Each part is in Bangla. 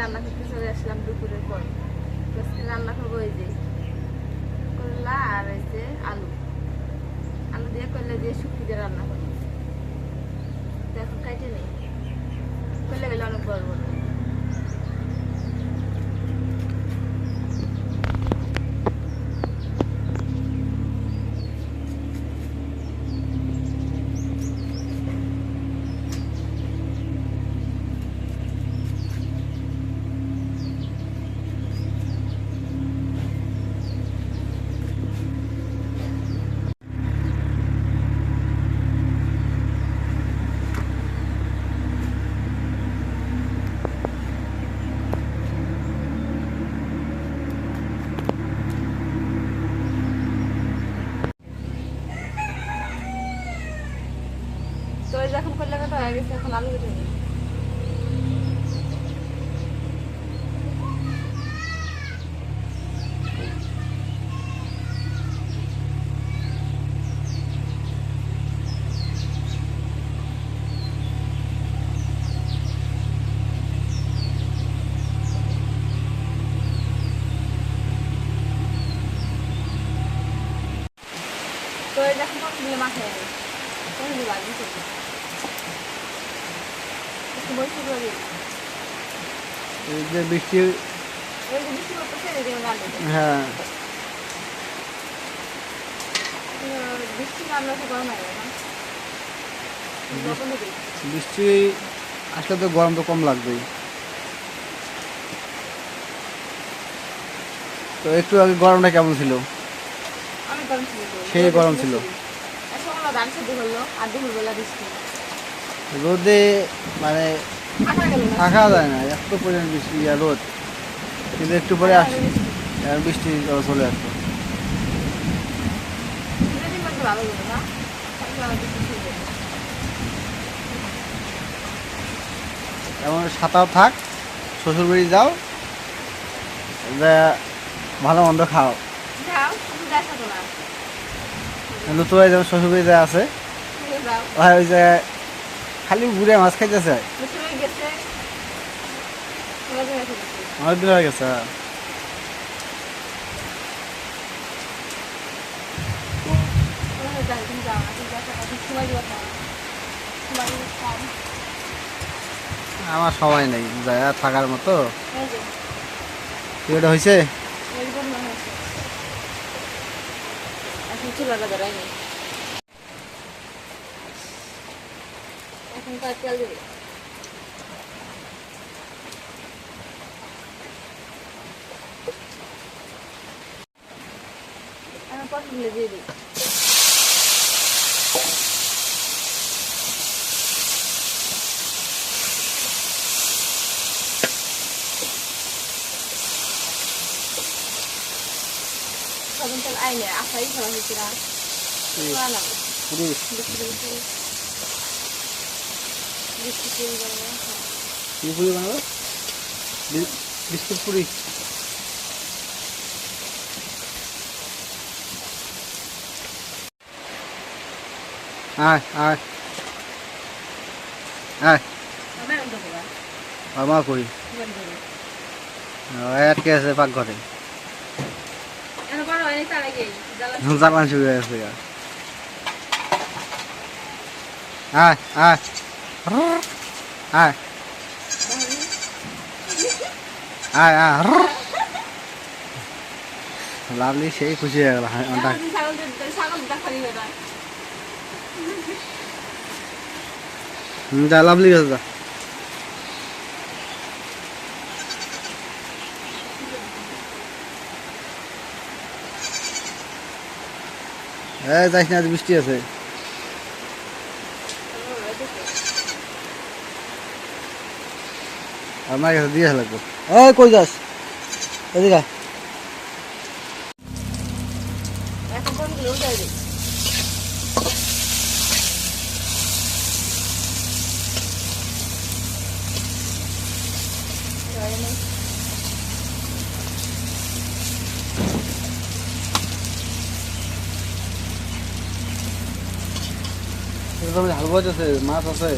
রান্না করতে চলে আসলাম দুপুরের পর। আজকে রান্না করবো এই যে করলা আর এই যে আলু আলু দিয়ে করলা দিয়ে শুকি দিয়ে রান্না করবো। এখন কাটে নেই, করলে গেলে অনেক বড় বড়। তো যখন করলে কাটা হয়ে গেছে, এখন আলু কেটে নিই। তো যখন দিলে মাথায় নেই তখন দিবা দিতে একটু বসে করে দিই। এই যে বৃষ্টি, এই যে বৃষ্টি করতেছে এই যে গান হ্যাঁ বৃষ্টি রান্না তো গরম হয়ে গেল না, বৃষ্টি আসলে তো গরম তো কম লাগবেই। তো একটু আগে গরমটা কেমন ছিল? অনেক গরম ছিল, সেই গরম ছিল। এখন হলো ধান সেদ্ধ হলো আর দুপুরবেলা বৃষ্টি, রোদে মানে থাকা গেল না। থাকা যায় না, এত পরিমাণ বৃষ্টি আর রোদ, কিন্তু একটু পরে বৃষ্টি চলে আসতো। ভালো হলো না, বৃষ্টি ছিল। এমন সাঁতার থাক, শ্বশুরবাড়ি যাও, ভালো মন্দ খাও। যাও শুধু দেখা তো না, লুতুরাই যেমন শ্বশুরবাড়ি যায় আছে, যাও ওই যে খালি ঘুরে মাছ খাইতেছে। বৃষ্টি গেছে অনেকদিন হয়ে গেছে। আমার সময় নেই যায় থাকার মতো। এটা হয়েছে এখন কাজ চাল দেবে। আমি পছন্দ দিয়ে দিই। সজন তেল আইনে আশাই খাওয়া হয়েছিল পুরি বানাবো, বিস্কুট পুরি। আয় আয় আয়, মা কই আটকে আছে পাকঘরে, জ্বালান শুরু হয়ে গেছে। আয় আয় আয় আয় আয়, লাভলি সেই খুশি হয়ে গেল। যা লাভলি গেছে যা। যাইস না, আজ বৃষ্টি আছে। আমার কাছে দিয়ে লাগবো। কই যাস? এদিকে ঝাল ভাজ আছে, মাছ আছে,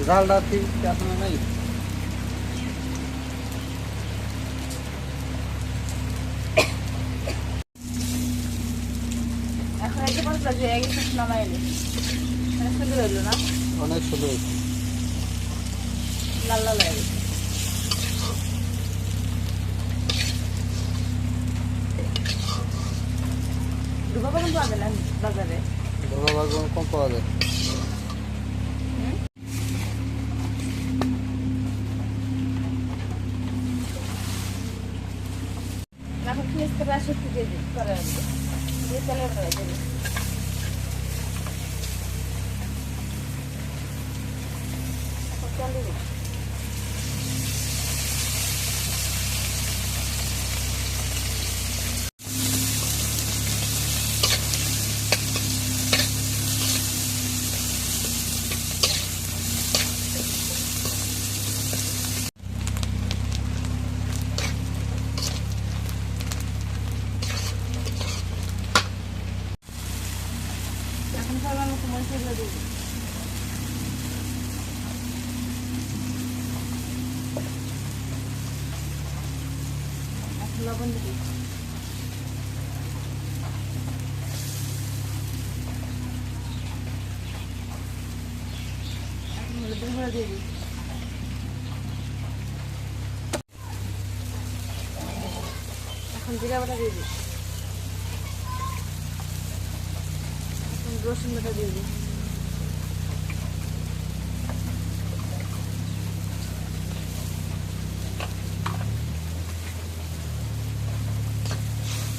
ডালটা ঠিক আছে না নাই? এখন একটা মশলা যে এক একটু নামাই এলে সুন্দর হইলো না? অনেক সুন্দর হয়েছে। লাল লাল হয়ে গেছে। ডুবা বাগান পাওয়া যায় না বাজারে? বাগান কম পাওয়া যায়। এখন ফ্রিজ থেকে আসে দিয়ে দিই করে দিয়ে তেলে করে দেবে। চালু দিই। এখন সবার মতো মশলা দিই। এখন লবণ দিই। এখন হলুদের গুঁড়ো দিয়ে দিই। এখন জিরা বাটা দিয়ে দিই। এখন রসুন বাটা দিয়ে দিই।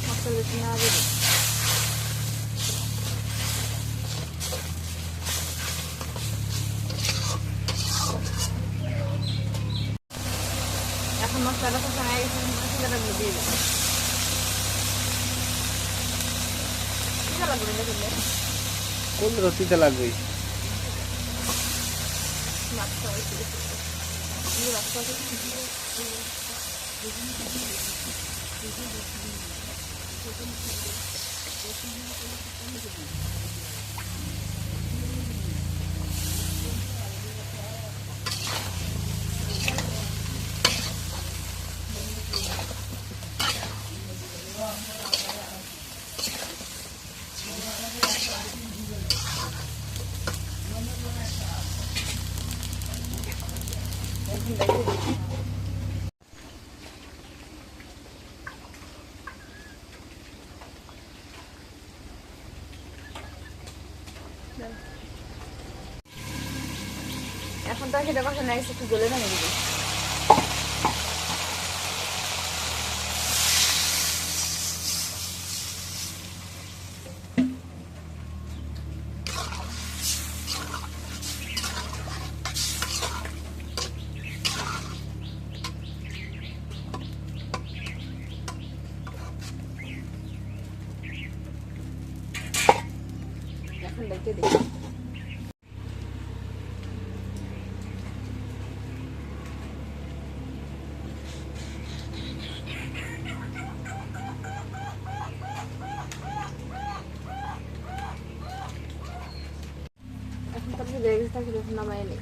মশলা না দিয়ে দিই। এখন মশলাটা কষানো হয়ে গেছে, মশলাটা দিয়ে দিই। লাগবে না করলে কোন রতিতে লাগবে? মাছটা হয়েছে এখন তো সেটা কথা নাই, একটু গলে না দিবি। এখন দেখে দিই। এখন তাহলে দেখে থাকলে নামাই নেই।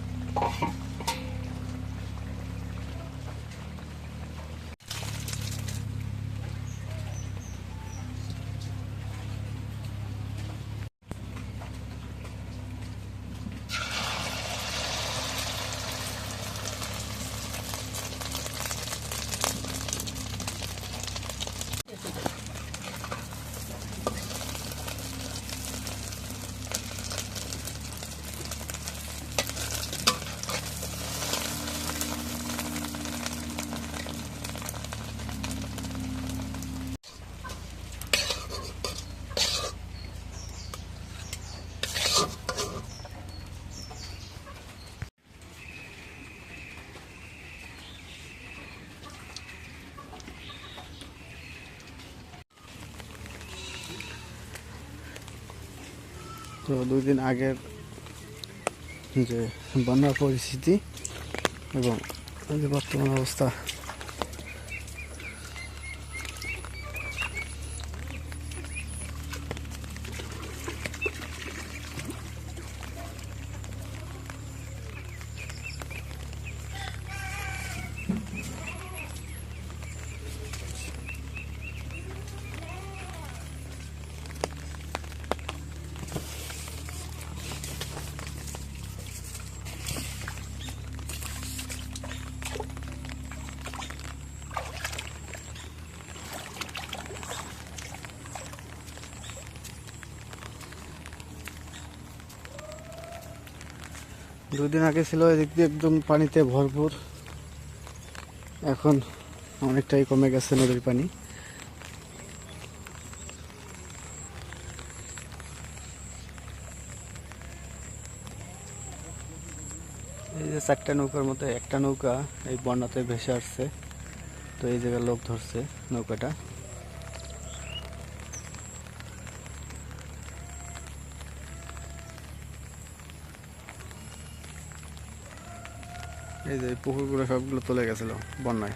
তো 2 দিন আগের যে বন্যার পরিস্থিতি এবং যে বর্তমান অবস্থা, দুদিন আগে ছিল এদিক দিয়ে একদম পানিতে ভরপুর, এখন অনেকটাই কমে গেছে নদীর পানি। এই যে 4টা নৌকার মধ্যে একটা নৌকা এই বন্যাতে ভেসে আসছে, তো এই জায়গায় লোক ধরছে নৌকাটা। এই যে পুকুরগুলো সবগুলো চলে গেছিল বন্যায়।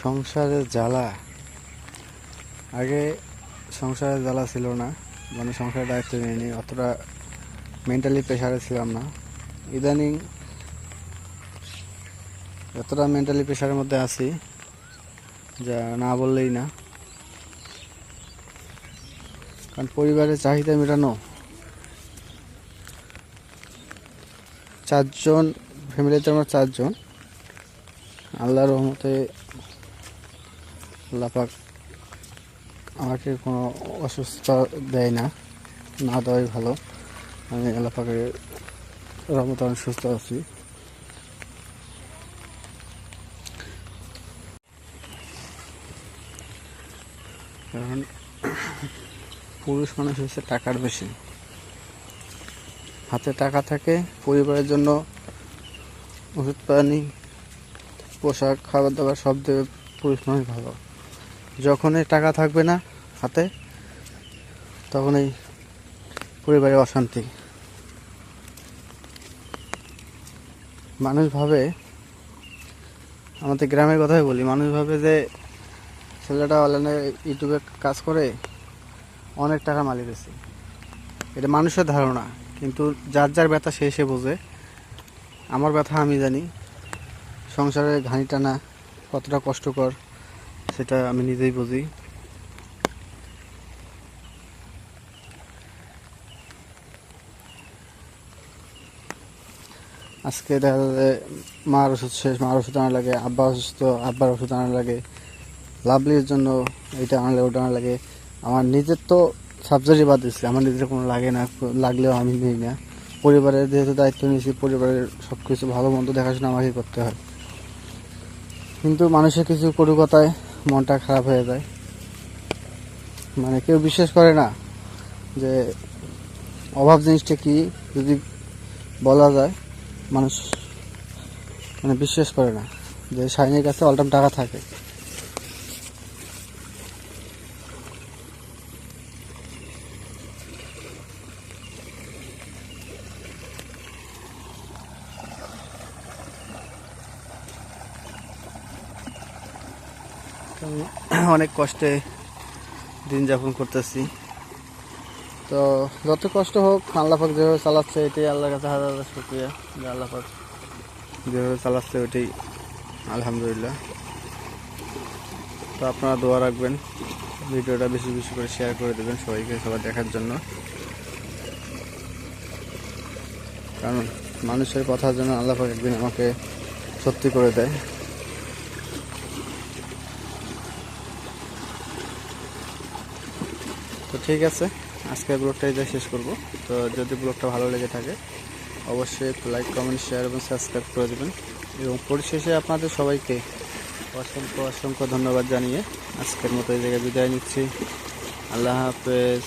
সংসারের জ্বালা, আগে সংসারের জ্বালা ছিল না, মানে সংসারের দায়িত্ব নিয়ে অতটা মেন্টালি প্রেশারে ছিলাম না। ইদানিং এতটা মেন্টালি প্রেশারের মধ্যে আছি যা না বললেই না। কারণ পরিবারের চাহিদা মেটানো, 4 জন ফ্যামিলিতে আমরা 4 জন। আল্লাহর রহমতে আল্লাহ পাক আমাকে কোনো অসুস্থতা দেয় না, না দেওয়াই ভালো। আমি আল্লাহ পাকের রহমতে অনেক সুস্থ আছি। কারণ পুরুষ মানুষ হচ্ছে টাকার বেশি, হাতে টাকা থাকে, পরিবারের জন্য ওষুধ পানি পোশাক খাবার দাবার সব দেবে পুরুষ মানুষ ভালো। যখনই টাকা থাকবে না হাতে, তখনই পরিবারে অশান্তি। মানুষ ভাবে, আমাদের গ্রামের কথাই বলি, মানুষ ভাবে যে ছেলেটা অনলাইনে ইউটিউবে কাজ করে অনেক টাকা মালিক হয়েছে, এটা মানুষের ধারণা। কিন্তু যার যার ব্যথা সে এসে বোঝে। আমার ব্যথা আমি জানি, সংসারে ঘানি টানা কতটা কষ্টকর সেটা আমি নিজেই বুঝি। আজকে দেখা যায় মার ওষুধ শেষ, মার ওষুধ আনা লাগে, আব্বা অসুস্থ, আব্বার ওষুধ আনা লাগে, লাভলির জন্য এইটা আনলে ওটা আনা লাগে। আমার নিজের তো সার্জারি বাদ দিচ্ছি, আমার নিজের কোনো লাগে না, লাগলেও আমি নিই না। পরিবারের যেহেতু দায়িত্ব নিয়েছি, পরিবারের সব কিছু ভালো মন্দ দেখাশোনা আমাকে করতে হয়। কিন্তু মানুষের কিছু কটু কথায় মনটা খারাপ হয়ে যায়, মানে কেউ বিশ্বাস করে না যে অভাব জিনিসটা কি। যদি বলা যায়, মানুষ মানে বিশ্বাস করে না যে শাইনের কাছে অল টাইম টাকা থাকে। অনেক কষ্টে দিন যাপন করতেছি, তো যত কষ্ট হোক আল্লাহ পাক যেভাবে চালাচ্ছে এটাই আল্লাহর কাছে হাজার হাজার শুকরিয়া যে আল্লাহ পাক যেভাবে চালাচ্ছে ওইটাই আলহামদুলিল্লাহ। তো আপনারা দোয়া রাখবেন, ভিডিওটা বেশি বেশি করে শেয়ার করে দেবেন সবাইকে, সবাই দেখার জন্য। কারণ মানুষের কথার জন্য আল্লাহ পাক একদিন আমাকে সত্যি করে দেয়। তো ঠিক আছে, আজকের ব্লগটা এই শেষ করব। তো যদি ব্লগটা ভালো লেগে থাকে অবশ্যই লাইক কমেন্ট শেয়ার এবং সাবস্ক্রাইব করে দেবেন। এবং পরিশেষে আপনাদের সবাইকে অসংখ্য অসংখ্য ধন্যবাদ জানিয়ে আজকের মতো এই জায়গায় বিদায় নিচ্ছি। আল্লাহ হাফেজ।